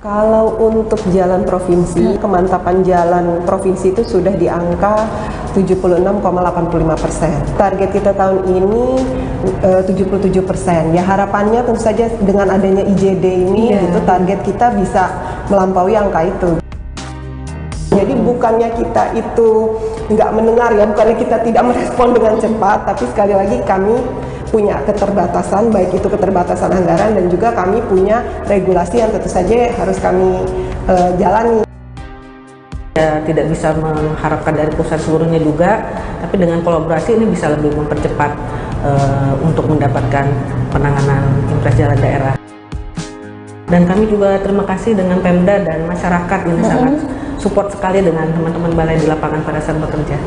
Kalau untuk jalan provinsi, kemantapan jalan provinsi itu sudah di angka 76,85%. Target kita tahun ini 77%. Ya harapannya tentu saja dengan adanya IJD ini, itu target kita bisa melampaui angka itu. Jadi bukannya kita itu nggak mendengar ya, bukannya kita tidak merespon dengan cepat, tapi sekali lagi kami punya keterbatasan, baik itu keterbatasan anggaran dan juga kami punya regulasi yang tentu saja harus kami jalani. Ya, tidak bisa mengharapkan dari pusat seluruhnya juga, tapi dengan kolaborasi ini bisa lebih mempercepat untuk mendapatkan penanganan impres jalan daerah. Dan kami juga terima kasih dengan Pemda dan masyarakat ini sangat support sekali dengan teman-teman balai di lapangan pada saat bekerja.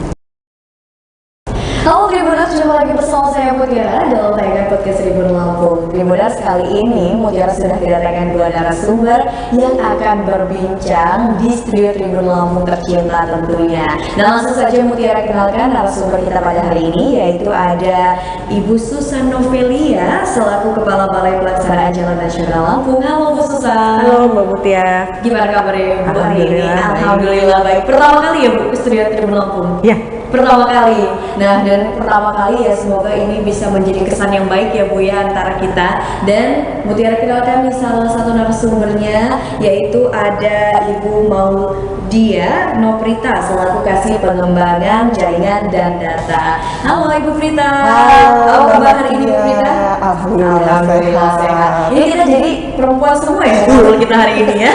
Halo Tribuners, jumpa lagi bersama saya Mutiara dalam tayangan podcast Tribun Lampung. Tribuners, kali ini Mutiara sudah kedatangan dua narasumber yang akan berbincang di studio Tribun Lampung tercinta tentunya. Nah, langsung saja Mutiara kenalkan narasumber kita pada hari ini, yaitu ada Ibu Susan Novelia selaku Kepala Balai Pelaksanaan Jalan Nasional Lampung. Halo Bu Susan. Halo Mbak Mutia. Gimana kabarnya Bu hari ini? Alhamdulillah, Alhamdulillah baik. Pertama kali ya Bu ke studio Tribun Lampung? Ya. Pertama kali. Nah, dan pertama kali ya semoga ini bisa menjadi kesan yang baik ya Bu ya antara kita. Dan Mutiara kenalkan salah satu narasumbernya, yaitu ada Ibu Maudia Noprita selaku Kasih Pengembangan Jaringan dan Data. Halo Ibu Prita. Apa kabar hari ini Bu Prita? Alhamdulillah sehat. Ini kita jadi perempuan semua ya ngobrol kita hari ini ya.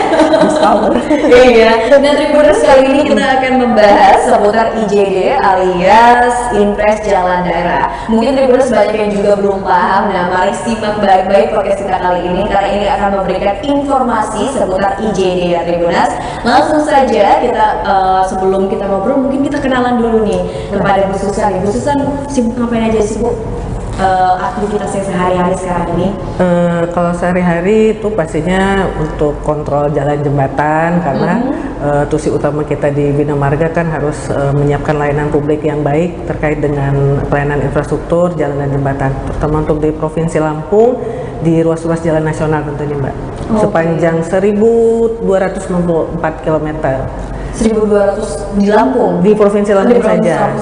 Iya. Nah, Tribuners, kali ini kita akan membahas seputar IJD alias Impres Jalan Daerah. Mungkin Tribuners banyak yang juga belum paham. Nah, mari simak baik-baik podcast kita kali ini karena ini akan memberikan informasi seputar IJD ya Tribuners. Langsung saja kita sebelum kita ngobrol mungkin kita kenalan dulu nih kepada Bu Susan. Bu Susan sibuk ngapain aja sih Bu? Aktivitasnya sehari-hari sekarang ini? Kalau sehari-hari itu pastinya untuk kontrol jalan jembatan karena tusi utama kita di Bina Marga kan harus menyiapkan layanan publik yang baik terkait dengan pelayanan infrastruktur jalan dan jembatan, terutama untuk di Provinsi Lampung di ruas-ruas jalan nasional tentunya Mbak. Sepanjang 1.294 km. 1.200 di Lampung? Di Provinsi Lampung saja.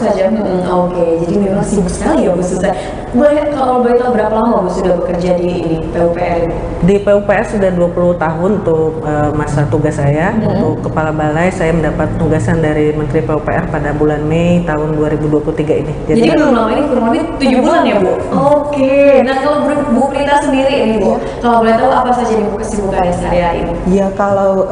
Oke, jadi memang sibuk sekali ya Bu Susan. Kalau boleh tahu berapa lama Bu sudah bekerja di PUPR? Di PUPR sudah 20 tahun untuk masa tugas saya. Untuk Kepala Balai saya mendapat tugasan dari Menteri PUPR pada bulan Mei tahun 2023 ini. Jadi belum lama ini, kurang lebih 7 bulan ya Bu? Oke. Nah, kalau Bu Prita sendiri ini Bu, kalau boleh tahu apa saja nih Bu kesibukannya sehari-hari ini? Ya kalau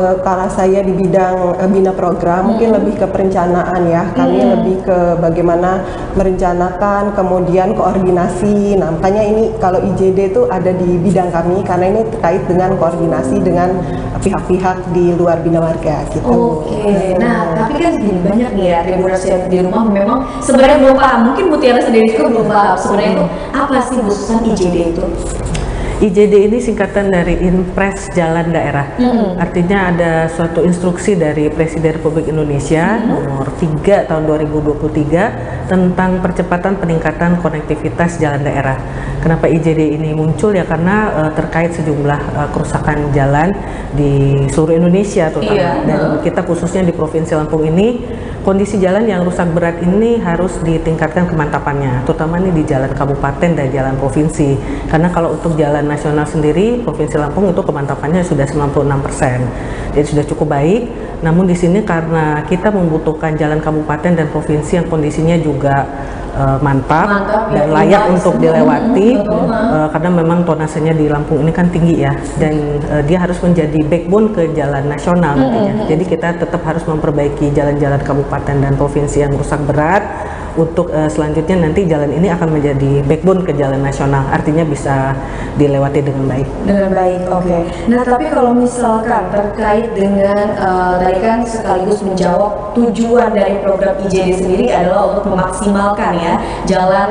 saya di bidang bina program mungkin lebih ke perencanaan ya. Kami lebih ke bagaimana merencanakan, kemudian koordinasi. Nah, makanya ini kalau IJD itu ada di bidang kami karena ini terkait dengan koordinasi dengan pihak-pihak di luar Bina Marga gitu. Oke. Nah, tapi kan gini, banyak nih ya Tribuners yang di rumah memang sebenarnya belum paham. Mungkin Mutiara sendiri juga belum paham sebenarnya itu apa sih Bu Susan IJD itu? IJD ini singkatan dari Impres Jalan Daerah. Artinya ada suatu instruksi dari Presiden Republik Indonesia nomor 3 tahun 2023 tentang percepatan peningkatan konektivitas jalan daerah. Kenapa IJD ini muncul ya karena terkait sejumlah kerusakan jalan di seluruh Indonesia terutama. Dan kita khususnya di Provinsi Lampung ini kondisi jalan yang rusak berat ini harus ditingkatkan kemantapannya, terutama ini di jalan kabupaten dan jalan provinsi. Karena kalau untuk jalan nasional sendiri, Provinsi Lampung itu kemantapannya sudah 96%, jadi sudah cukup baik. Namun di sini karena kita membutuhkan jalan kabupaten dan provinsi yang kondisinya juga mantap dan layak untuk dilewati, karena memang tonasenya di Lampung ini kan tinggi ya, dan dia harus menjadi backbone ke jalan nasional nantinya. Jadi kita tetap harus memperbaiki jalan-jalan kabupaten dan provinsi yang rusak berat untuk selanjutnya nanti jalan ini akan menjadi backbone ke jalan nasional, artinya bisa dilewati dengan baik. Dengan baik, oke. Nah, tapi kalau misalkan terkait dengan tadi kan sekaligus menjawab tujuan dari program IJD sendiri adalah untuk memaksimalkan ya jalan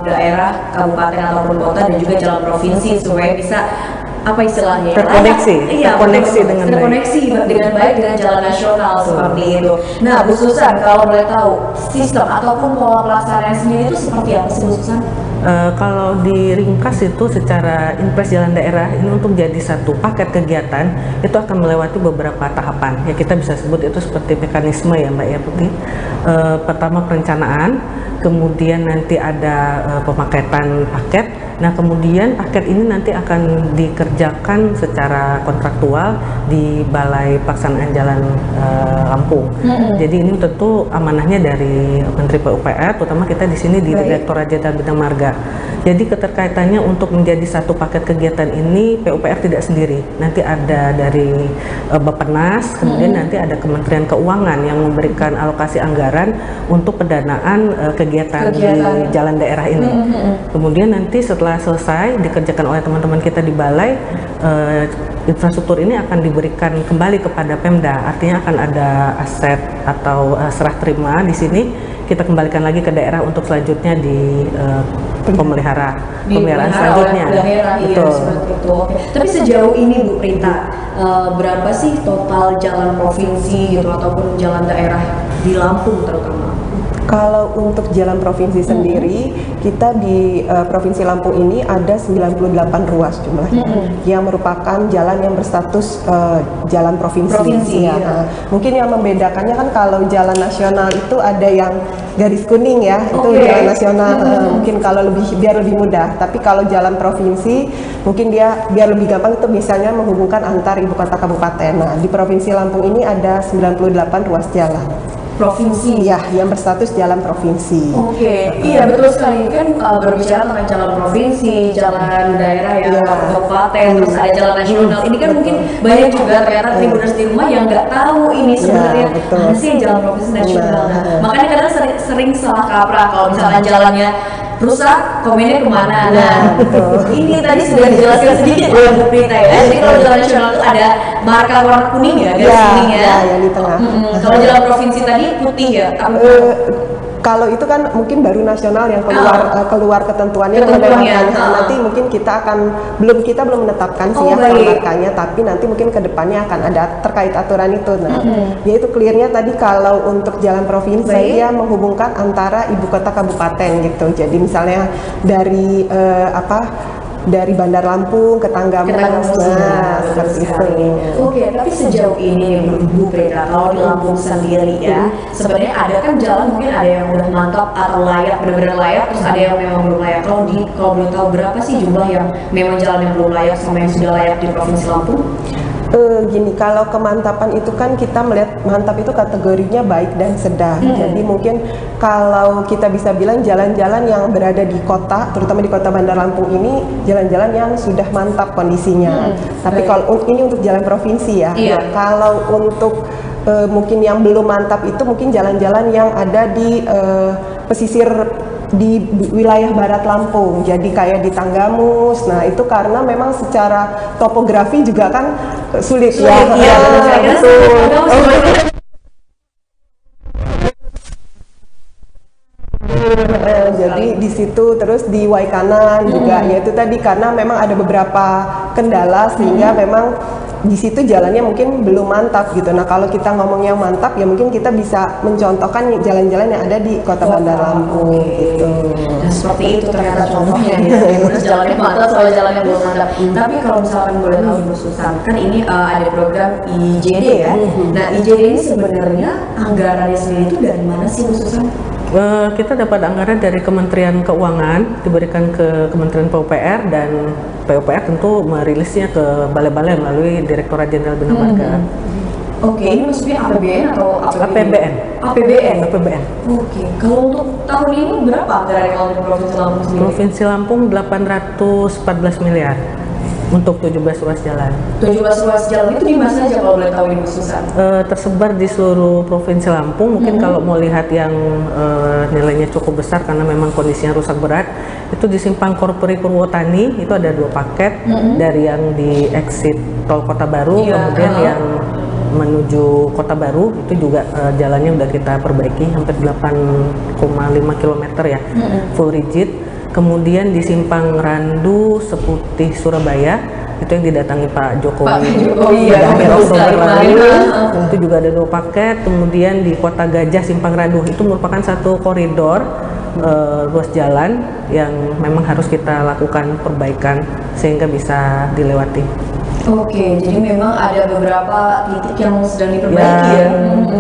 daerah, kabupaten ataupun kota dan juga jalan provinsi supaya bisa apa istilahnya? Terkoneksi, Iya, terkoneksi dengan baik. terkoneksi dengan baik dengan jalan nasional seperti itu. Nah, Bu Susan, kalau boleh tahu sistem ataupun pola pelaksanaan sendiri itu seperti apa sih, Bu Susan? Kalau diringkas itu secara Impres Jalan Daerah ini untuk jadi satu paket kegiatan itu akan melewati beberapa tahapan ya, kita bisa sebut itu seperti mekanisme ya Mbak ya Putih. Pertama perencanaan, kemudian nanti ada pemaketan paket. Nah kemudian paket ini nanti akan dikerjakan secara kontraktual di Balai Pelaksanaan Jalan Lampung. Jadi ini tentu amanahnya dari Menteri PUPR, terutama kita di sini di Direktorat Jenderal Bina Marga. Jadi keterkaitannya untuk menjadi satu paket kegiatan ini PUPR tidak sendiri. Nanti ada dari Bappenas, kemudian nanti ada Kementerian Keuangan yang memberikan alokasi anggaran untuk pendanaan kegiatan di jalan daerah ini. Kemudian nanti setelah selesai dikerjakan oleh teman-teman kita di balai, infrastruktur ini akan diberikan kembali kepada Pemda. Artinya akan ada aset atau serah terima di sini, kita kembalikan lagi ke daerah untuk selanjutnya di pemeliharaan selanjutnya. Betul. Seperti itu. Oke. Tapi sejauh ini Bu Prita, berapa sih total jalan provinsi gitu ataupun jalan daerah di Lampung terutama? Kalau untuk jalan provinsi sendiri, kita di Provinsi Lampung ini ada 98 ruas jumlahnya, yang merupakan jalan yang berstatus jalan provinsi. Ya. Nah, mungkin yang membedakannya kan kalau jalan nasional itu ada yang garis kuning ya, itu jalan nasional. Mungkin kalau biar lebih mudah. Tapi kalau jalan provinsi, mungkin dia biar lebih gampang itu misalnya menghubungkan antar ibu kota kabupaten. Nah, di Provinsi Lampung ini ada 98 ruas jalan. Provinsi ya, yang berstatus jalan provinsi. Iya betul sekali. Kan berbicara tentang jalan provinsi, jalan daerah ya, kabupaten, terus ada jalan nasional. Ini kan mungkin banyak juga ternyata tribuners di rumah yang nggak tahu ini sebenarnya ada sih jalan provinsi nasional. Makanya kadang sering salah kaprah kalau misalkan jalannya rusak, komennya kemana? Nah, ini tadi sudah dijelaskan sedikit oleh Bu Prita ya. Jadi kalau jalan nasional itu ada marka warna kuning ya, garis kuning ya. Yang di tengah. Kalau jalan provinsi tadi putih ya. Kalau itu kan mungkin baru nasional yang keluar ketentuannya nanti mungkin kita belum menetapkan sih ya markanya, tapi nanti mungkin kedepannya akan ada terkait aturan itu. Nah, yaitu clearnya tadi kalau untuk jalan provinsi dia menghubungkan antara ibu kota kabupaten gitu. Jadi misalnya dari dari Bandar Lampung ke Tanggamus, seperti itu. Tapi sejauh ini Bu Prita, kalau di Lampung sendiri ya, sebenarnya ada kan jalan mungkin ada yang udah mantap atau layak, benar-benar layak, terus ada yang memang belum layak. Kalau belum tahu berapa sih jumlah yang memang jalan yang belum layak sama yang sudah layak di Provinsi Lampung? Gini, kalau kemantapan itu kan kita melihat mantap itu kategorinya baik dan sedang. Jadi mungkin kalau kita bisa bilang jalan-jalan yang berada di kota, terutama di kota Bandar Lampung ini, jalan-jalan yang sudah mantap kondisinya. Tapi kalau ini untuk jalan provinsi ya. Nah, kalau untuk mungkin yang belum mantap itu mungkin jalan-jalan yang ada di pesisir di wilayah barat Lampung, jadi kayak di Tanggamus. Nah itu karena memang secara topografi juga kan sulit ya. Jadi di situ terus di Waikanan juga, yaitu tadi karena memang ada beberapa kendala sehingga memang di situ jalannya mungkin belum mantap gitu. Nah kalau kita ngomong yang mantap ya mungkin kita bisa mencontohkan jalan-jalan yang ada di Kota Bandar Lampung gitu. Nah seperti itu ternyata contohnya ya, jalannya mantap soal jalannya belum mantap. Tapi kalau misalkan boleh tahu Bu Susan, kan ini ada program IJD ya. Nah IJD ini sebenarnya anggarannya sendiri itu dari mana sih Bu Susan? Kita dapat anggaran dari Kementerian Keuangan, diberikan ke Kementerian PUPR, dan PUPR tentu merilisnya ke balai-balai melalui Direktorat Jenderal Bina Marga. Ini maksudnya APBN atau APBN? APBN. Kalau untuk tahun ini berapa anggaran kalau untuk Provinsi Lampung sendiri? Provinsi Lampung 814 miliar. Untuk 17 ruas jalan. 17 ruas jalan itu di mana saja kalau boleh tahu Ibu Susan? Tersebar di seluruh Provinsi Lampung. Mungkin kalau mau lihat yang nilainya cukup besar karena memang kondisinya rusak berat, itu di Simpang Korpori Purwotani itu ada 2 paket, dari yang di exit tol Kota Baru, kemudian yang menuju Kota Baru itu juga jalannya udah kita perbaiki hampir 8,5 km ya, full rigid. Kemudian di Simpang Randu Seputih Surabaya itu yang didatangi Pak Jokowi, Pak Jokowi ya, akhir Oktober lalu. kemarin. Itu juga ada 2 paket. Kemudian di Kota Gajah Simpang Randuh itu merupakan satu koridor ruas jalan yang memang harus kita lakukan perbaikan sehingga bisa dilewati. Oke, jadi memang ada beberapa titik yang sedang diperbaiki ya.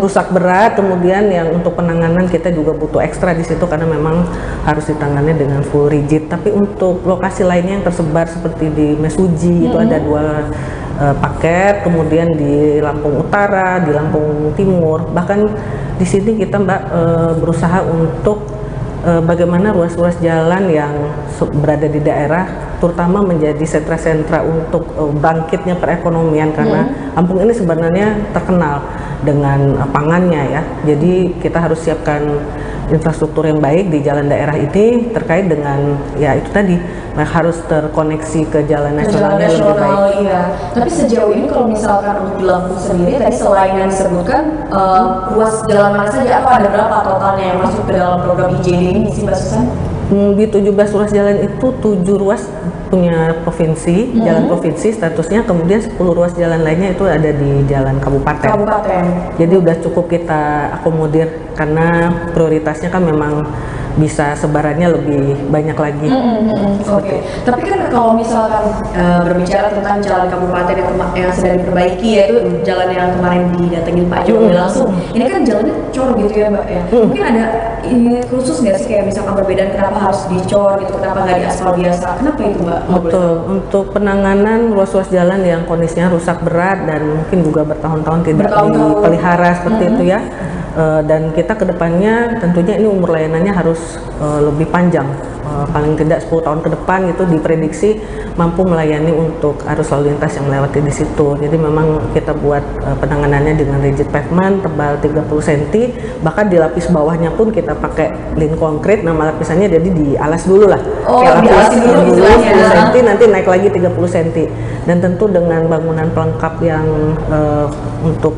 Rusak berat, kemudian yang untuk penanganan kita juga butuh ekstra di situ karena memang harus ditangani dengan full rigid. Tapi untuk lokasi lainnya yang tersebar seperti di Mesuji itu ada 2 paket, kemudian di Lampung Utara, di Lampung Timur, bahkan di sini kita berusaha untuk bagaimana ruas-ruas jalan yang berada di daerah terutama menjadi sentra-sentra untuk bangkitnya perekonomian karena Lampung ini sebenarnya terkenal dengan pangannya ya. Jadi kita harus siapkan infrastruktur yang baik di jalan daerah ini terkait dengan ya itu tadi harus terkoneksi ke jalan nasionalnya lebih baik. Iya. Tapi sejauh ini kalau misalkan untuk di Lampung sendiri tadi selain yang disebutkan ruas jalan mana saja, apa ada berapa totalnya yang masuk ke dalam program IJD ini sih Mbak Susan? Di 17 ruas jalan itu 7 ruas punya provinsi, jalan provinsi statusnya, kemudian 10 ruas jalan lainnya itu ada di jalan kabupaten. Jadi udah cukup kita akomodir karena prioritasnya kan memang bisa sebarannya lebih banyak lagi. Oke. Tapi kan kalau misalkan berbicara tentang jalan kabupaten yang sedang diperbaiki yaitu jalan yang kemarin didatengin Pak Jokowi langsung, ini kan jalannya cor gitu ya Mbak ya. Mungkin ada ini khusus nggak sih kayak misalkan perbedaan kenapa harus dicor gitu, kenapa nggak di aspal biasa? Kenapa itu Mbak? Betul. Untuk penanganan ruas-ruas jalan yang kondisinya rusak berat dan mungkin juga bertahun-tahun tidak dipelihara seperti itu ya. Dan kita kedepannya tentunya ini umur layanannya harus lebih panjang, paling tidak 10 tahun ke depan itu diprediksi mampu melayani untuk arus lalu lintas yang melewati di situ. Jadi memang kita buat penanganannya dengan rigid pavement tebal 30 cm, bahkan di lapis bawahnya pun kita pakai lin konkrit, nama lapisannya jadi dialas dulu lah. Dialas dulu 10 cm, nanti naik lagi 30 cm. Dan tentu dengan bangunan pelengkap yang untuk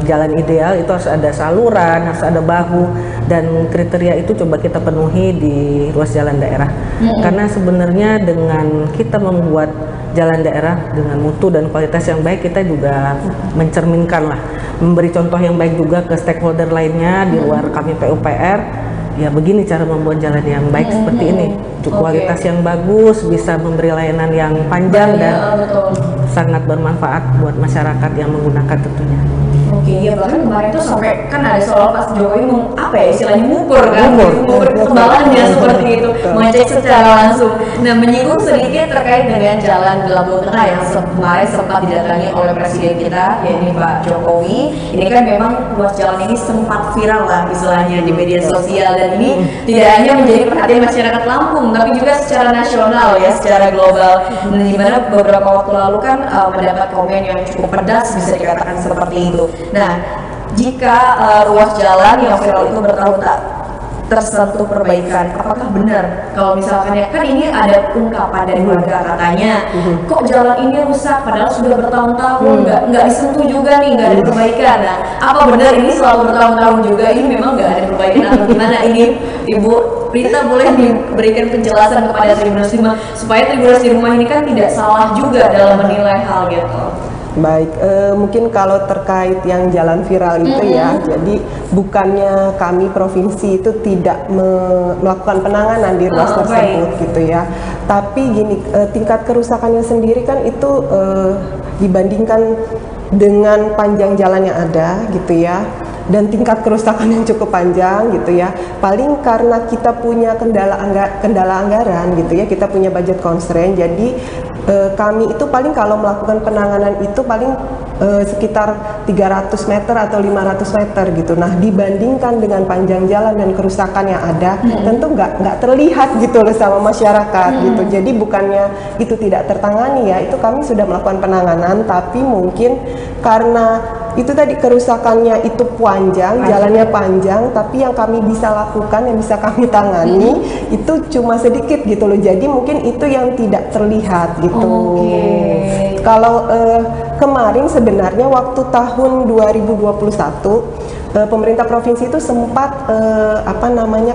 jalan ideal itu harus ada saluran, harus ada bahu, dan kriteria itu coba kita penuhi di ruas jalan daerah. Karena sebenarnya dengan kita membuat jalan daerah dengan mutu dan kualitas yang baik, kita juga mencerminkan lah, memberi contoh yang baik juga ke stakeholder lainnya di luar kami PUPR. Ya begini cara membuat jalan yang baik seperti ini, kualitas yang bagus, bisa memberi layanan yang panjang dan sangat bermanfaat buat masyarakat yang menggunakan tentunya. Oke, iya bahkan kemarin tuh sampai kan ada soal Pak Jokowi istilahnya mengukur kan, mengukur ketebalannya seperti itu, mengecek secara langsung. Nah, menyinggung sedikit terkait dengan jalan di Lampung Tengah yang kemarin sempat didatangi oleh Presiden kita, yaitu Pak Jokowi. Ini kan memang ruas jalan ini sempat viral lah istilahnya di media sosial, dan ini tidak hanya menjadi perhatian masyarakat Lampung, tapi juga secara nasional ya, secara global. Dan di mana beberapa waktu lalu kan mendapat komen yang cukup pedas bisa dikatakan seperti itu. Nah, jika ruas jalan yang viral itu bertahun tak tersentuh perbaikan, apakah benar kalau misalkan ya kan ini ada ungkapan dari warga katanya kok jalan ini rusak padahal sudah bertahun-tahun nggak disentuh juga nih, nggak ada perbaikan. Nah, apa benar ini selalu bertahun-tahun juga ini memang nggak ada perbaikan atau gimana ini Ibu Rita boleh diberikan penjelasan kepada Tribuners di Rumah supaya Tribuners di Rumah ini kan tidak salah juga dalam menilai hal gitu. Baik, mungkin kalau terkait yang jalan viral itu ya, jadi bukannya kami provinsi itu tidak melakukan penanganan di ruas tersebut gitu ya, tapi gini, tingkat kerusakannya sendiri kan itu dibandingkan dengan panjang jalan yang ada gitu ya, dan tingkat kerusakan yang cukup panjang gitu ya, paling karena kita punya kendala anggaran gitu ya, kita punya budget constraint, jadi kami itu paling kalau melakukan penanganan itu paling sekitar 300 meter atau 500 meter gitu. Nah, dibandingkan dengan panjang jalan dan kerusakan yang ada, tentu nggak terlihat gitu loh sama masyarakat gitu. Jadi bukannya itu tidak tertangani ya, itu kami sudah melakukan penanganan, tapi mungkin karena itu tadi kerusakannya itu panjang, jalannya panjang, tapi yang kami bisa lakukan, yang bisa kami tangani itu cuma sedikit gitu loh. Jadi mungkin itu yang tidak terlihat gitu. Kalau kemarin sebenarnya waktu tahun 2021 pemerintah provinsi itu sempat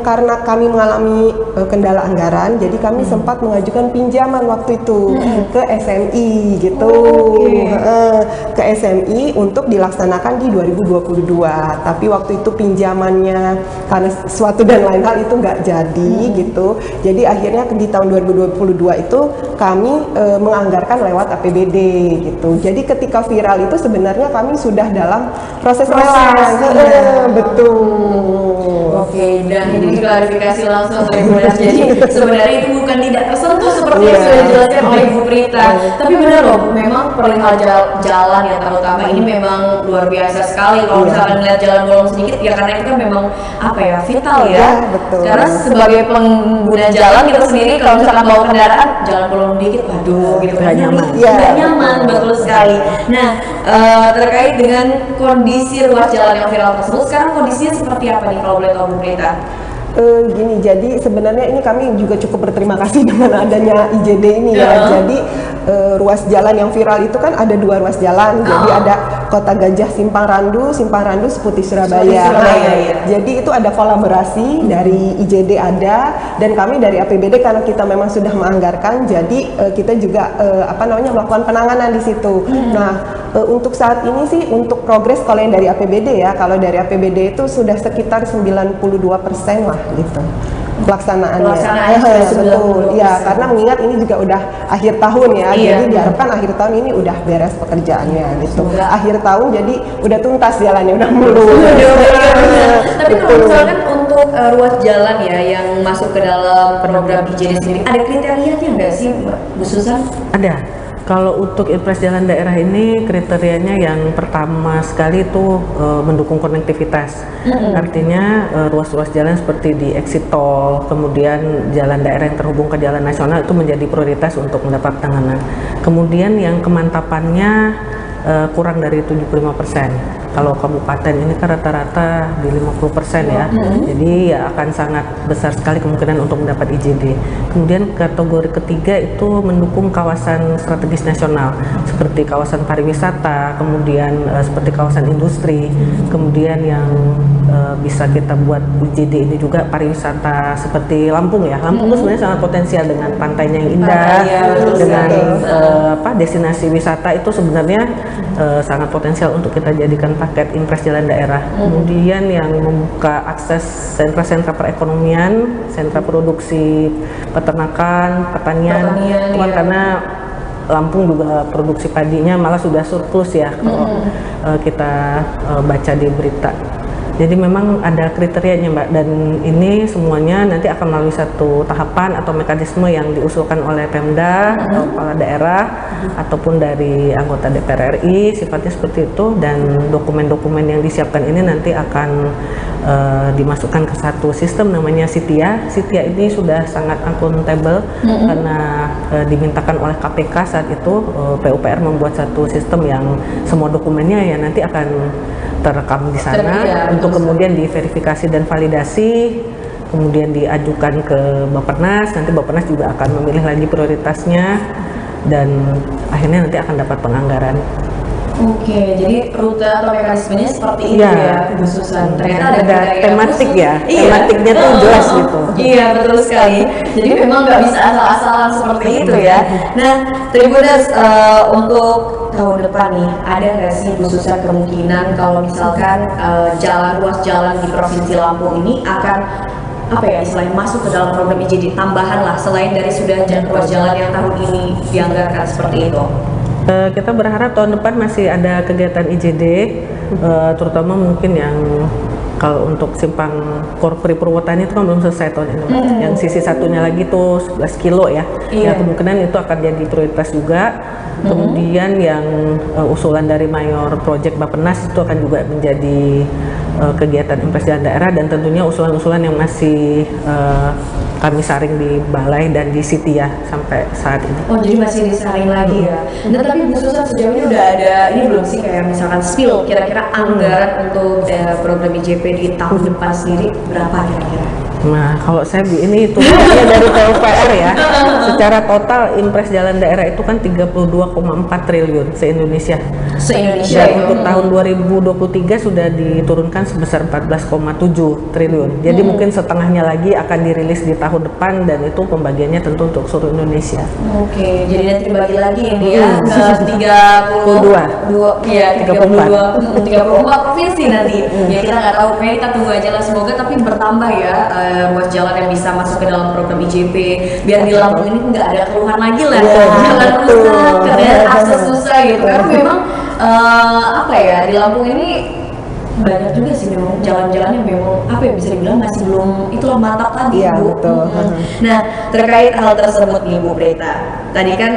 karena kami mengalami kendala anggaran, jadi kami sempat mengajukan pinjaman waktu itu ke SMI gitu, ke SMI untuk dilaksanakan di 2022. Tapi waktu itu pinjamannya karena suatu dan lain hal itu nggak jadi gitu. Jadi akhirnya di tahun 2022 itu kami menganggarkan lewat APBD gitu. Jadi ketika viral itu sebenarnya kami sudah dalam proses lelang. Betul. Oke, dan ini klarifikasi langsung dari Bu Nas. Jadi sebenarnya itu bukan tidak tersentuh seperti yang sudah dijelaskan oleh Ibu Prita. Tapi benar loh, memang perihal jalan yang terutama ini memang luar biasa sekali. Kalau misalkan melihat jalan bolong sedikit, ya karena itu kan memang vital ya. Betul. Karena sebagai pengguna jalan kita sendiri kalau misalkan bawa kendaraan jalan bolong dikit, waduh gitu kan nyaman. Nggak nyaman, betul sekali. Nah, terkait dengan kondisi ruas jalan yang viral tersebut, sekarang kondisinya seperti apa nih kalau boleh tahu Bu Prita? Gini, jadi sebenarnya ini kami juga cukup berterima kasih dengan adanya IJD ini ya. Jadi ruas jalan yang viral itu kan ada 2 ruas jalan. Jadi ada Kota Gajah Simpang Randu Seputih Surabaya. Jadi itu ada kolaborasi dari IJD ada, dan kami dari APBD karena kita memang sudah menganggarkan. Jadi kita juga melakukan penanganan di situ. Nah, untuk saat ini sih untuk progres kalau yang dari APBD ya, kalau dari APBD itu sudah sekitar 92% lah gitu pelaksanaannya. Betul ya, karena mengingat ini juga udah akhir tahun ya, jadi diharapkan akhir tahun ini udah beres pekerjaannya gitu. Akhir tahun jadi udah tuntas jalannya, udah mulus. Tapi kalau misalkan untuk ruas jalan ya yang masuk ke dalam program IJD sendiri, ada kriterianya nggak sih Bu Susan? Ada. Kalau untuk Impres Jalan Daerah ini kriterianya yang pertama sekali itu mendukung konektivitas. Artinya ruas-ruas jalan seperti di exit tol, kemudian jalan daerah yang terhubung ke jalan nasional itu menjadi prioritas untuk mendapat penanganan. Kemudian yang kemantapannya kurang dari 75%. Kalau kabupaten ini kan rata-rata di 50% ya. Jadi ya akan sangat besar sekali kemungkinan untuk mendapat IJD. Kemudian kategori ketiga itu mendukung kawasan strategis nasional seperti kawasan pariwisata, kemudian seperti kawasan industri, kemudian yang bisa kita buat IJD ini juga pariwisata seperti Lampung ya. Lampung itu sebenarnya sangat potensial dengan pantainya yang indah, dengan destinasi wisata itu sebenarnya sangat potensial untuk kita jadikan paket Impres Jalan Daerah. Kemudian yang membuka akses sentra-sentra perekonomian, sentra produksi peternakan, pertanian. Karena Lampung juga produksi padinya malah sudah surplus ya kalau kita baca di berita. Jadi memang ada kriterianya Mbak, dan ini semuanya nanti akan melalui satu tahapan atau mekanisme yang diusulkan oleh Pemda atau kepala daerah ataupun dari anggota DPR RI, sifatnya seperti itu, dan dokumen-dokumen yang disiapkan ini nanti akan dimasukkan ke satu sistem namanya Sitia. Sitia ini sudah sangat akuntabel karena dimintakan oleh KPK saat itu. PUPR membuat satu sistem yang semua dokumennya ya nanti akan terekam di sana untuk kemudian diverifikasi dan validasi, kemudian diajukan ke Bappenas. Nanti Bappenas juga akan memilih lagi prioritasnya dan akhirnya nanti akan dapat penganggaran. Oke, jadi rute atau mekanismenya seperti itu ya, Bu Susan. Ternyata ada tematik ya, tematiknya tuh jelas gitu. Iya, betul sekali. Jadi memang nggak bisa asal-asalan seperti itu ya. Nah, Tribuners, untuk tahun depan nih, ada nggak sih Bu Susan kemungkinan kalau misalkan ruas jalan di Provinsi Lampung ini akan istilahnya masuk ke dalam program IJD tambahan lah, selain dari sudah ruas jalan yang tahun ini dianggarkan seperti itu? Kita berharap tahun depan masih ada kegiatan IJD, terutama mungkin yang kalau untuk simpang Korpri Purwotani itu kan belum selesai tahun ini. Yang sisi satunya lagi tuh 11 kilo ya. Ya kemungkinan itu akan jadi prioritas juga. Kemudian yang usulan dari Mayor Project Bappenas itu akan juga menjadi kegiatan Impres Jalan Daerah, dan tentunya usulan-usulan yang masih kami saring di balai dan di Sitia sampai saat ini. Oh, jadi masih disaring lagi ya. Nah, tapi Bu Susan sejauh ini udah ada ini belum sih kayak misalkan spill kira-kira anggaran untuk program IJP di tahun depan sendiri berapa kira-kira? Nah, kalau saya ini hitungannya dari PUPR ya, secara total impres jalan daerah itu kan 32,4 triliun se-Indonesia. Se-Indonesia Dan ya. untuk tahun 2023 sudah diturunkan sebesar 14,7 triliun. Jadi mungkin setengahnya lagi akan dirilis di tahun depan dan itu pembagiannya tentu untuk seluruh Indonesia. Oke, jadi nanti dibagi lagi ini ya ke 34 provinsi nanti. Ya kita nggak tahu, kayak kita tunggu aja lah, semoga tapi bertambah ya ruas jalan yang bisa masuk ke dalam program IJP, biar di Lampung ini nggak ada keluhan lagi lah, jalan rusak, kemudian akses susah gitu. Karena memang apa ya, di Lampung ini banyak juga sih memang jalan-jalan yang memang apa ya, bisa dibilang masih belum itulah mantap tadi, Iya, Bu. betul. Nah, terkait hal tersebut nih Bu Prita, tadi kan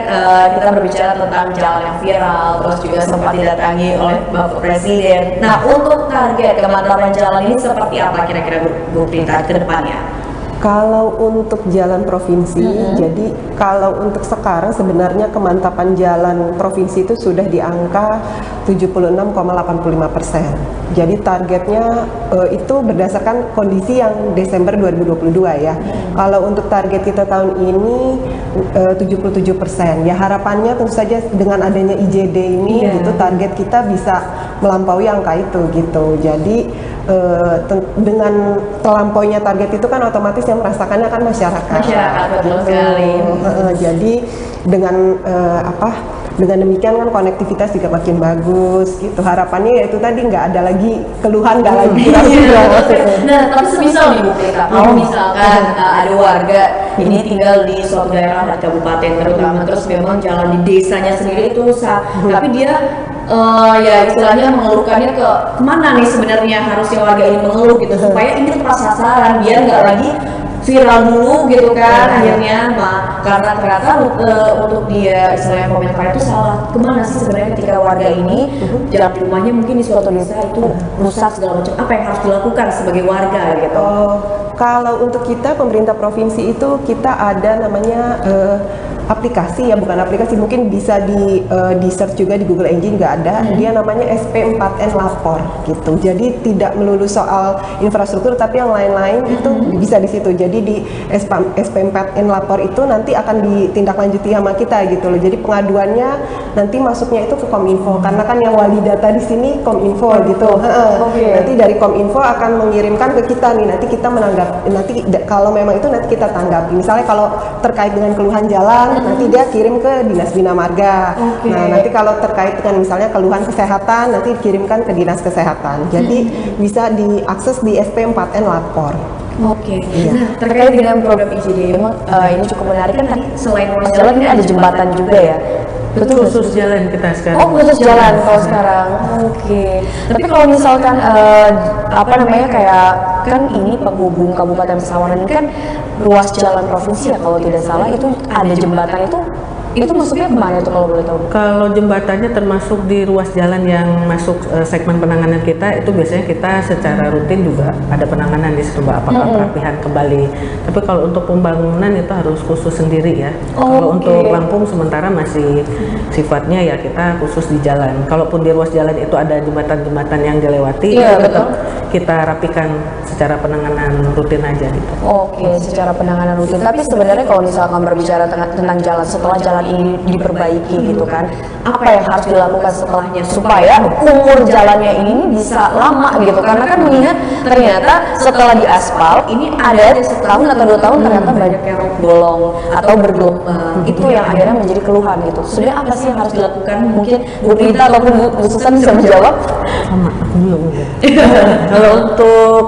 kita berbicara tentang jalan yang viral, terus juga sempat didatangi oleh Bapak Presiden. Nah, untuk target kemantapan jalan ini seperti apa kira-kira Bu Prita ke depannya? Kalau untuk jalan provinsi, jadi kalau untuk sekarang sebenarnya kemantapan jalan provinsi itu sudah di angka 76,85%. Jadi targetnya itu berdasarkan kondisi yang Desember 2022 ya. Kalau untuk target kita tahun ini 77%. Ya harapannya tentu saja dengan adanya IJD ini gitu, target kita bisa melampaui angka itu gitu. Jadi dengan terlampauinya target itu kan otomatis yang merasakannya kan masyarakat. Betul sekali. Jadi dengan dengan demikian kan konektivitas juga makin bagus gitu. Harapannya yaitu tadi nggak ada lagi keluhan, nggak lagi Nah, tapi semisal nih Bu Prita, kalau misalkan ada warga ini tinggal di suatu daerah atau kabupaten terutama, terus memang jalan di desanya sendiri itu rusak, tapi dia ya istilahnya mengeluhkannya ke kemana nih sebenarnya harusnya warga ini mengeluh gitu, supaya ini tepat sasaran, biar nggak lagi viral dulu gitu kan akhirnya, karena ternyata untuk dia istilahnya komentar itu salah. Kemana sih sebenarnya ketika warga ini jalan di rumahnya mungkin di suatu desa itu rusak segala macam, apa yang harus dilakukan sebagai warga gitu? Kalau untuk kita pemerintah provinsi itu kita ada namanya aplikasi ya, bukan aplikasi, mungkin bisa di search juga di Google Engine juga ada. Dia namanya SP4N Lapor gitu. Jadi tidak melulu soal infrastruktur, tapi yang lain-lain itu bisa di situ. Jadi di SP4N Lapor itu nanti akan ditindaklanjuti sama kita gitu loh. Jadi pengaduannya nanti masuknya itu ke Kominfo, karena kan yang wali data di sini Kominfo gitu. Nanti dari Kominfo akan mengirimkan ke kita nih. Nanti kita menanggapi. Nanti kalau memang itu nanti kita tanggapi. Misalnya kalau terkait dengan keluhan jalan, nanti dia kirim ke Dinas Bina Marga. Nah, nanti kalau terkait dengan misalnya keluhan kesehatan, nanti dikirimkan ke Dinas Kesehatan. Jadi bisa diakses di SP4N Lapor. Oke. Nah, terkait dengan program IJD, memang ini cukup menarik kan, tadi selain ruas jalan ini ada jembatan juga ya. Betul, Khusus jalan kita sekarang. Oh, khusus jalan kalau sekarang. Oke. Tapi kalau misalkan apa namanya, kayak kan ini penghubung Kabupaten Pesawaran ini kan ruas jalan provinsi ya kalau tidak salah, itu ada jembatan itu masuknya kemana itu kalau boleh tahu? Kalau jembatannya termasuk di ruas jalan yang masuk segmen penanganan kita, itu biasanya kita secara rutin juga ada penanganan di situ, apakah perapihan kembali. Tapi kalau untuk pembangunan itu harus khusus sendiri ya. Kalau untuk Lampung sementara masih sifatnya ya kita khusus di jalan. Kalaupun di ruas jalan itu ada jembatan-jembatan yang dilewati, itu tetap kita rapikan secara penanganan rutin aja gitu. Oke, secara penanganan rutin. Tapi sebenarnya kalau misalkan berbicara tentang jalan, setelah jalan ini diperbaiki gitu kan, apa yang harus dilakukan setelahnya supaya umur jalannya ini bisa lama gitu? Karena kan mengingat ternyata setelah diaspal ini ada setahun atau 2 tahun ternyata banyak yang bolong atau bergelombang. Itu yang akhirnya menjadi keluhan gitu. Sebenarnya apa sih yang harus dilakukan? Mungkin Bu Prita ataupun Bu Susan bisa menjawab. Sama, aku belum. Kalau untuk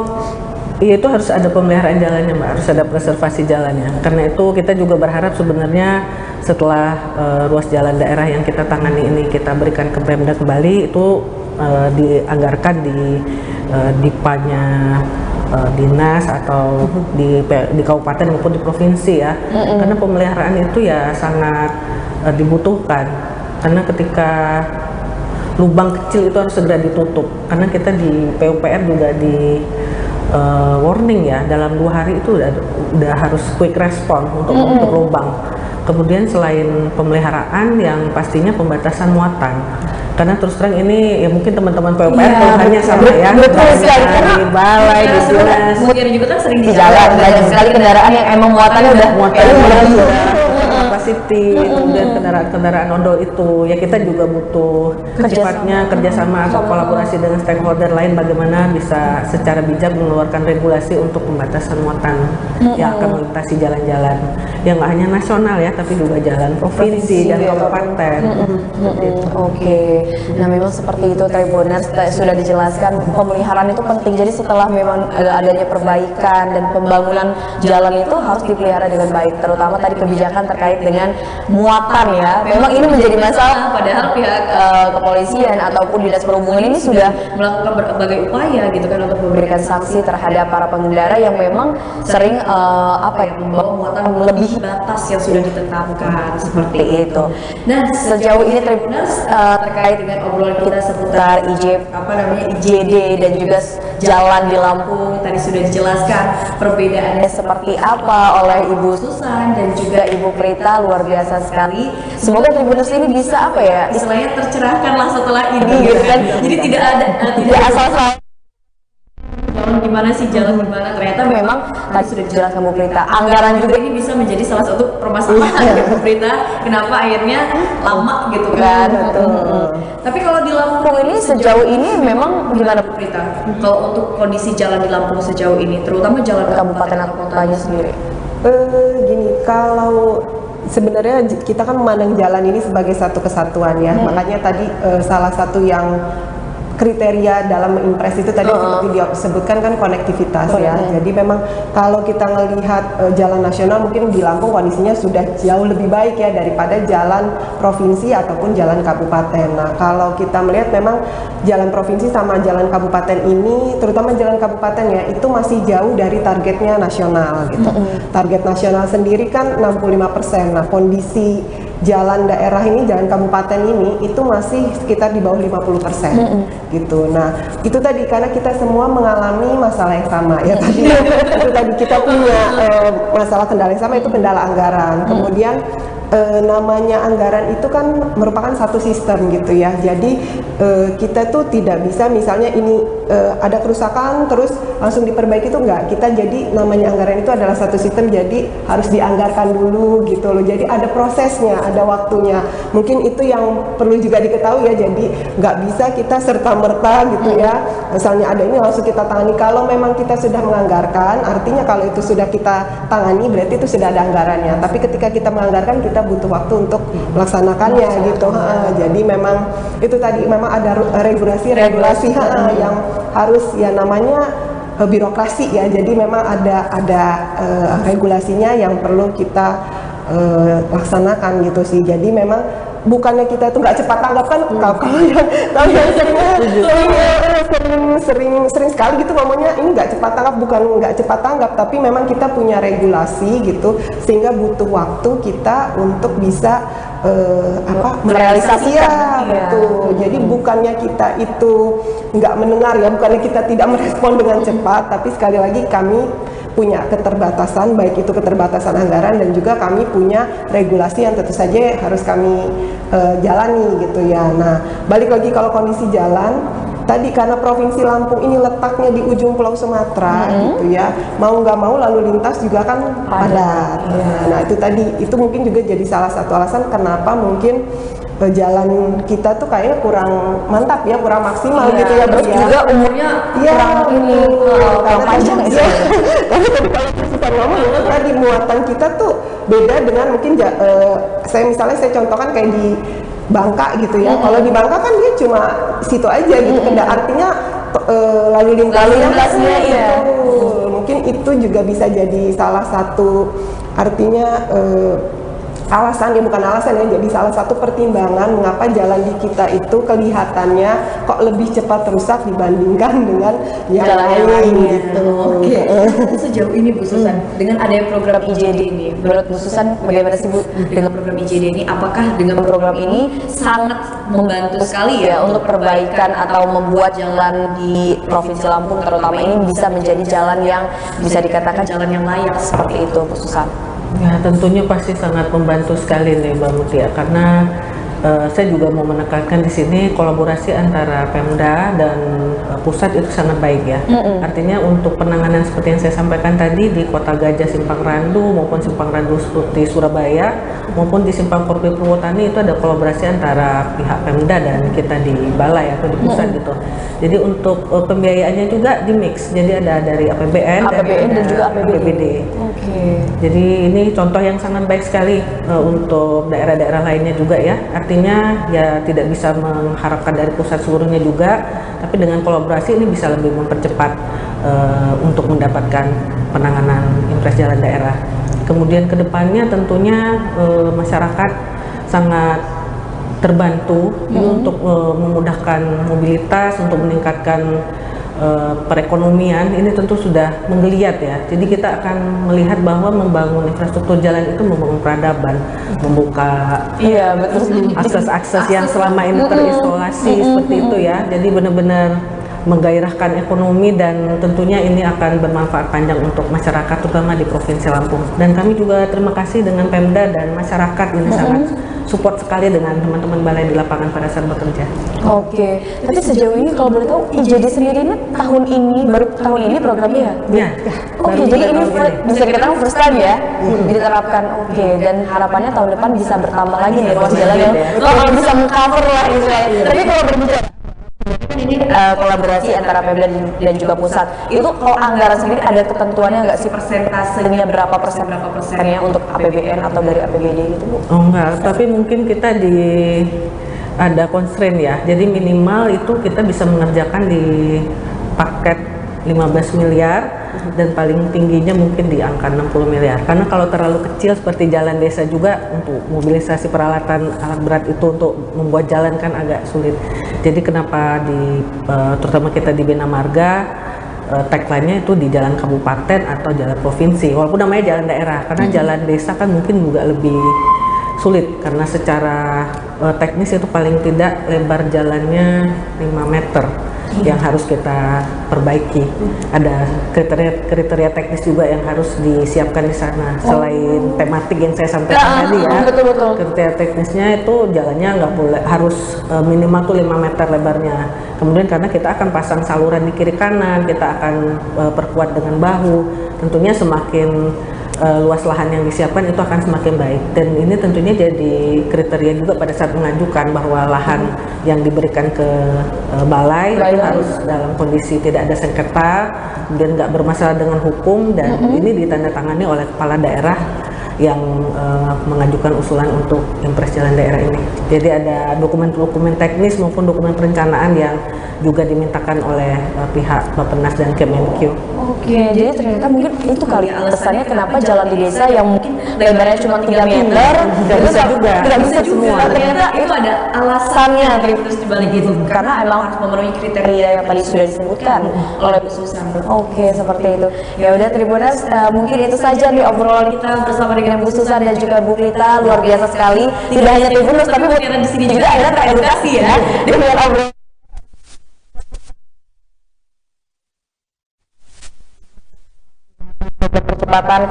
ya itu harus ada pemeliharaan jalannya, Mbak, harus ada preservasi jalannya. Karena itu kita juga berharap sebenarnya setelah ruas jalan daerah yang kita tangani ini kita berikan ke Pemda kembali, itu dianggarkan di dipanya dinas atau di kabupaten maupun di provinsi ya. Karena pemeliharaan itu ya sangat dibutuhkan. Karena ketika lubang kecil itu harus segera ditutup. Karena kita di PUPR juga di warning ya, dalam 2 hari itu udah harus quick respon untuk lubang. Kemudian selain pemeliharaan, yang pastinya pembatasan muatan. Karena terus terang ini ya mungkin teman-teman PUPR keluhannya sama ya, betul sekali, karena di balai, di dinas, mungkin juga kan sering di jalan, banyak sekali kendaraan yang emang muatannya udah muatannya capacity, kemudian kendaraan odol itu ya kita juga butuh secepatnya kerjasama atau kolaborasi dengan stakeholder lain bagaimana bisa secara bijak mengeluarkan regulasi untuk pembatasan muatan yang akan melintasi jalan-jalan yang nggak hanya nasional ya tapi juga jalan provinsi dan kabupaten. Oke, nah memang seperti itu Tribuners, sudah dijelaskan pemeliharaan itu penting. Jadi setelah memang adanya perbaikan dan pembangunan jalan itu harus dipelihara dengan baik, terutama tadi kebijakan terkait dengan muatan ya. Memang ini menjadi masalah, padahal pihak kepolisian ataupun dinas perhubungan ini sudah melakukan berbagai upaya gitu kan untuk memberikan sanksi terhadap para pengendara yang memang sering membawa muatan melebihi batas yang sudah ditetapkan seperti itu. Nah, sejauh ini Tribuners terkait dengan obrolan kita seputar IJD dan juga jalan di Lampung tadi sudah dijelaskan perbedaannya seperti apa oleh Ibu Susan dan juga Ibu Prita, luar biasa sekali. Semoga Tribuners ini bisa istilahnya tercerahkan lah setelah ini gitu kan. Jadi tidak asal-asal jalan gimana, ternyata memang tadi sudah dijelaskan Bu Prita, anggaran juga ini bisa menjadi salah satu permasalahan ya Bu Prita, kenapa akhirnya lama gitu kan. Tapi kalau di Lampung ini sejauh ini memang gimana Bu Prita kalau untuk kondisi jalan di Lampung sejauh ini, terutama jalan kabupaten atau kotanya sendiri? Gini, kalau sebenarnya kita kan memandang jalan ini sebagai satu kesatuan ya, makanya tadi salah satu yang kriteria dalam impres itu tadi seperti disebutkan kan konektivitas ya. Jadi memang kalau kita melihat jalan nasional mungkin di Lampung kondisinya sudah jauh lebih baik ya daripada jalan provinsi ataupun jalan kabupaten. Nah, kalau kita melihat memang jalan provinsi sama jalan kabupaten ini, terutama jalan kabupaten ya, itu masih jauh dari targetnya nasional gitu. Target nasional sendiri kan 65%. Nah, kondisi jalan daerah ini, jalan kabupaten ini itu masih sekitar di bawah 50% gitu. Nah, itu tadi karena kita semua mengalami masalah yang sama ya tadi. Itu tadi kita punya masalah kendala yang sama, itu kendala anggaran. Kemudian namanya anggaran itu kan merupakan satu sistem gitu ya. Jadi kita tuh tidak bisa misalnya ini ada kerusakan terus langsung diperbaiki, itu enggak. Kita jadi namanya anggaran itu adalah satu sistem, jadi harus dianggarkan dulu gitu loh. Jadi ada prosesnya, ada waktunya. Mungkin itu yang perlu juga diketahui ya. Jadi nggak bisa kita serta-merta gitu ya. Misalnya ada ini langsung kita tangani. Kalau memang kita sudah menganggarkan, artinya kalau itu sudah kita tangani berarti itu sudah ada anggarannya. Tapi ketika kita menganggarkan, kita butuh waktu untuk melaksanakannya gitu. Jadi memang itu tadi memang ada regulasi yang harus ya namanya birokrasi ya. Jadi memang ada regulasinya yang perlu kita laksanakan gitu sih. Jadi memang bukannya kita itu nggak cepat tanggap kan, kalau yang sering sekali gitu ngomongnya ini nggak cepat tanggap, bukan nggak cepat tanggap, tapi memang kita punya regulasi gitu sehingga butuh waktu kita untuk bisa merealisasikan betul. Jadi bukannya kita itu nggak mendengar ya, bukannya kita tidak merespon dengan cepat, tapi sekali lagi kami punya keterbatasan, baik itu keterbatasan anggaran dan juga kami punya regulasi yang tentu saja harus kami jalani gitu ya. Nah, balik lagi kalau kondisi jalan tadi, karena Provinsi Lampung ini letaknya di ujung Pulau Sumatera gitu ya, mau nggak mau lalu lintas juga kan padat. Nah itu tadi, itu mungkin juga jadi salah satu alasan kenapa mungkin jalan kita tuh kayaknya kurang mantap ya, kurang maksimal gitu ya. Terus juga umurnya kurang ini panjang ya. Tapi kalau kita ngomong tadi muatan kita tuh beda dengan mungkin saya contohkan kayak di Bangka gitu ya. Kalau di Bangka kan dia cuma situ aja gitu, artinya lalu lintasnya itu mungkin itu juga bisa jadi salah satu artinya alasan ya, bukan alasan ya, jadi salah satu pertimbangan mengapa jalan di kita itu kelihatannya kok lebih cepat rusak dibandingkan dengan yang lain gitu. Oke. Sejauh ini Bu Susan, dengan adanya program IJD ini, menurut Bu Susan bagaimana sih Bu dengan program IJD ini? Apakah dengan program ini sangat membantu sekali ya untuk perbaikan atau membuat jalan di Provinsi Lampung terutama ini bisa menjadi jalan yang bisa dikatakan jalan yang layak seperti itu Bu Susan? Ya, tentunya pasti sangat membantu sekali nih Mbak Mutia, karena saya juga mau menekankan di sini kolaborasi antara Pemda dan pusat itu sangat baik ya. Artinya untuk penanganan seperti yang saya sampaikan tadi di Kota Gajah Simpang Randu maupun Simpang Randu seperti Surabaya maupun di Simpang Korpi Purwotani itu ada kolaborasi antara pihak Pemda dan kita di balai atau di pusat gitu. Jadi untuk pembiayaannya juga di mix. Jadi ada dari APBN dan juga APBD. Jadi ini contoh yang sangat baik sekali untuk daerah-daerah lainnya juga ya. Artinya ya tidak bisa mengharapkan dari pusat seluruhnya juga, tapi dengan kolaborasi ini bisa lebih mempercepat untuk mendapatkan penanganan impres jalan daerah. Kemudian kedepannya tentunya masyarakat sangat terbantu ini untuk memudahkan mobilitas, untuk meningkatkan perekonomian. Ini tentu sudah menggeliat ya. Jadi kita akan melihat bahwa membangun infrastruktur jalan itu membangun peradaban, membuka akses-akses yang selama ini terisolasi seperti itu ya. Jadi benar-benar menggairahkan ekonomi dan tentunya ini akan bermanfaat panjang untuk masyarakat terutama di Provinsi Lampung. Dan kami juga terima kasih dengan Pemda dan masyarakat ini sangat support sekali dengan teman-teman balai di lapangan pada saat bekerja. Oke, tapi sejauh ini kalau boleh tahu IJD sendiri ini baru tahun ini programnya ya? Oke, jadi ini bisa dikatakan first time ya diterapkan. Oke, dan harapannya tahun depan bisa bertambah lagi nih ruas jalan yang kalau bisa mengcover lah istilahnya. Tapi kalau berbicara ini kolaborasi antara Pemda dan juga pusat, itu kalau anggaran sendiri ada ketentuannya nggak sih, persentasenya berapa persennya untuk APBN atau dari APBD gitu Bu? Oh enggak, tapi mungkin kita ada constraint ya, jadi minimal itu kita bisa mengerjakan di paket 15 miliar dan paling tingginya mungkin di angka 60 miliar. Karena kalau terlalu kecil seperti jalan desa juga untuk mobilisasi peralatan alat berat itu untuk membuat jalan kan agak sulit. Jadi kenapa terutama kita di Bina Marga tagline-nya itu di jalan kabupaten atau jalan provinsi, walaupun namanya jalan daerah, karena jalan desa kan mungkin juga lebih sulit karena secara teknis itu paling tidak lebar jalannya 5 meter yang harus kita perbaiki. Ada kriteria teknis juga yang harus disiapkan di sana. Selain tematik yang saya sampaikan tadi ya, kriteria teknisnya itu jalannya nggak boleh, harus minimal tuh 5 meter lebarnya. Kemudian karena kita akan pasang saluran di kiri kanan, kita akan perkuat dengan bahu. Tentunya semakin luas lahan yang disiapkan itu akan semakin baik, dan ini tentunya jadi kriteria juga pada saat mengajukan bahwa lahan yang diberikan ke balai itu harus dalam kondisi tidak ada sengketa, kemudian nggak bermasalah dengan hukum, dan ini ditandatangani oleh kepala daerah yang mengajukan usulan untuk impres jalan daerah ini. Jadi ada dokumen-dokumen teknis maupun dokumen perencanaan yang juga dimintakan oleh pihak Bappenas dan Kemenkyu. Oke, jadi ternyata mungkin itu kali alasannya kenapa jalan di desa yang mungkin lebarnya cuma 3 meter tidak bisa juga. Ternyata itu ada alasannya terus dibalik itu, karena emang harus memenuhi kriteria yang tadi sudah disebutkan oleh Bu Susan. Oke, seperti itu. Ya udah Tribuners, mungkin itu saja nih obrolan kita bersama dengan Bu Susan dan juga Bu Prita. Luar biasa sekali. Tidak hanya Tribuners tapi mutiara di sini juga akhirnya teredukasi ya dengan obrolan percepatan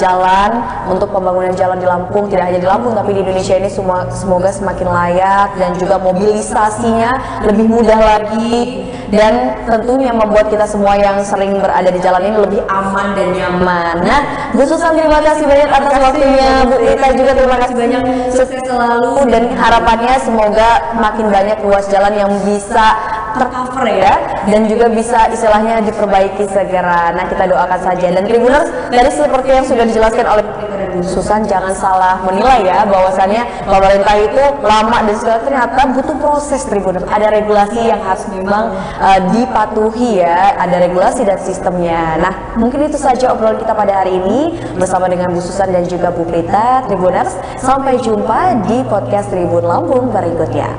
jalan untuk pembangunan jalan di Lampung, tidak hanya di Lampung tapi di Indonesia ini semoga semakin layak dan juga mobilisasinya lebih mudah lagi, dan tentunya membuat kita semua yang sering berada di jalan ini lebih aman dan nyaman. Nah, Bu Susan terima kasih banyak atas waktunya, Bu Rita juga terima kasih banyak, sukses selalu, dan harapannya semoga makin banyak ruas jalan yang bisa tercover ya, dan juga bisa istilahnya diperbaiki segera. Nah, kita doakan saja. Dan Tribuners, dari seperti yang sudah dijelaskan oleh Bu Susan, jangan salah menilai ya bahwasannya pemerintah itu lama dan segala, ternyata butuh proses. Tribuners, ada regulasi yang harus memang dipatuhi ya, ada regulasi dan sistemnya. Nah, mungkin itu saja obrolan kita pada hari ini bersama dengan Bu Susan dan juga Bu Prita. Tribuners, sampai jumpa di podcast Tribun Lampung berikutnya.